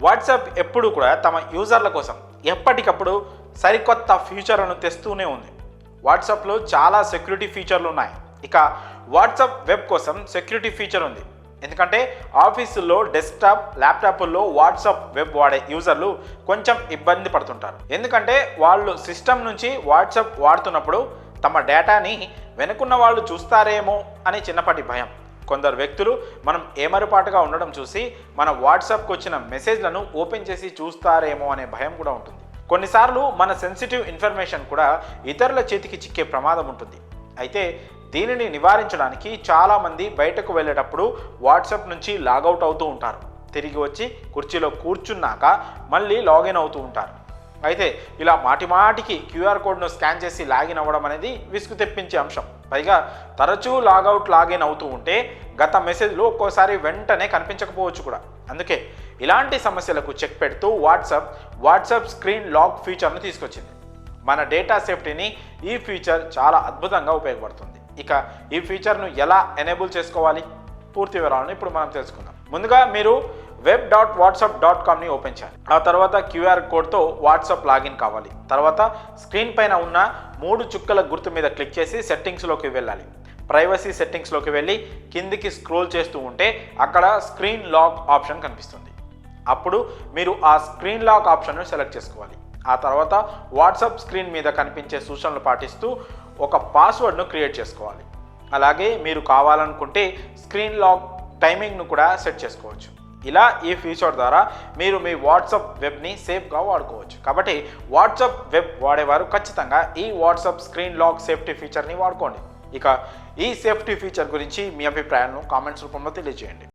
WhatsApp ఎప్పుడు కూడా తమ యూజర్ల కోసం ఎప్పటికప్పుడు సరికొత్త ఫీచర్లను తెస్తూనే ఉంది. వాట్సాప్లో చాలా సెక్యూరిటీ ఫీచర్లు ఉన్నాయి. ఇక వాట్సాప్ వెబ్ కోసం సెక్యూరిటీ ఫీచర్ ఉంది. ఎందుకంటే ఆఫీసుల్లో డెస్క్టాప్ ల్యాప్టాప్ల్లో వాట్సాప్ వెబ్ వాడే యూజర్లు కొంచెం ఇబ్బంది పడుతుంటారు. ఎందుకంటే వాళ్ళు సిస్టమ్ నుంచి వాట్సాప్ వాడుతున్నప్పుడు తమ డేటాని వెనుకున్న వాళ్ళు చూస్తారేమో అని చిన్నపాటి భయం. కొందరు వ్యక్తులు మనం ఏమరుపాటుగా ఉండడం చూసి మన వాట్సాప్కి వచ్చిన మెసేజ్లను ఓపెన్ చేసి చూస్తారేమో అనే భయం కూడా ఉంటుంది. కొన్నిసార్లు మన సెన్సిటివ్ ఇన్ఫర్మేషన్ కూడా ఇతరుల చేతికి చిక్కే ప్రమాదం ఉంటుంది. అయితే దీనిని నివారించడానికి చాలామంది బయటకు వెళ్ళేటప్పుడు వాట్సాప్ నుంచి లాగౌట్ అవుతూ ఉంటారు. తిరిగి వచ్చి కుర్చీలో కూర్చున్నాక మళ్ళీ లాగిన్ అవుతూ ఉంటారు. అయితే ఇలా మాటిమాటికి క్యూఆర్ కోడ్ను స్కాన్ చేసి లాగిన్ అవ్వడం అనేది విసుగు తెప్పించే అంశం. పైగా తరచూ లాగౌట్ లాగిన్ అవుతూ ఉంటే గత మెసేజ్లు ఒక్కోసారి వెంటనే కనిపించకపోవచ్చు కూడా. అందుకే ఇలాంటి సమస్యలకు చెక్ పెడుతూ వాట్సాప్ స్క్రీన్ లాక్ ఫీచర్ను తీసుకొచ్చింది. మన డేటా సేఫ్టీని ఈ ఫీచర్ చాలా అద్భుతంగా ఉపయోగపడుతుంది. ఇక ఈ ఫీచర్ను ఎలా ఎనేబుల్ చేసుకోవాలి, పూర్తి వివరాలను ఇప్పుడు మనం తెలుసుకుందాం. ముందుగా మీరు web.whatsapp.comని ఓపెన్ చేయాలి. ఆ తర్వాత క్యూఆర్ కోడ్తో వాట్సాప్ లాగిన్ కావాలి. తర్వాత స్క్రీన్ పైన ఉన్న 3 చుక్కల గుర్తు మీద క్లిక్ చేసి సెట్టింగ్స్లోకి వెళ్ళాలి. ప్రైవసీ సెట్టింగ్స్లోకి వెళ్ళి కిందికి స్క్రోల్ చేస్తూ ఉంటే అక్కడ స్క్రీన్ లాక్ ఆప్షన్ కనిపిస్తుంది. అప్పుడు మీరు ఆ స్క్రీన్ లాక్ ఆప్షన్ను సెలెక్ట్ చేసుకోవాలి. ఆ తర్వాత వాట్సాప్ స్క్రీన్ మీద కనిపించే సూచనలు పాటిస్తూ ఒక పాస్వర్డ్ను క్రియేట్ చేసుకోవాలి. అలాగే మీరు కావాలనుకుంటే స్క్రీన్ లాక్ టైమింగ్ను కూడా సెట్ చేసుకోవచ్చు. ఇలా ఈ ఫీచర్ ద్వారా మీరు మీ వాట్సాప్ వెబ్ని సేఫ్గా వాడుకోవచ్చు. కాబట్టి వాట్సాప్ వెబ్ వాడేవారు ఖచ్చితంగా ఈ వాట్సాప్ స్క్రీన్ లాక్ సేఫ్టీ ఫీచర్ని వాడుకోండి. ఇక ఈ సేఫ్టీ ఫీచర్ గురించి మీ అభిప్రాయాలను కామెంట్స్ రూపంలో తెలియజేయండి.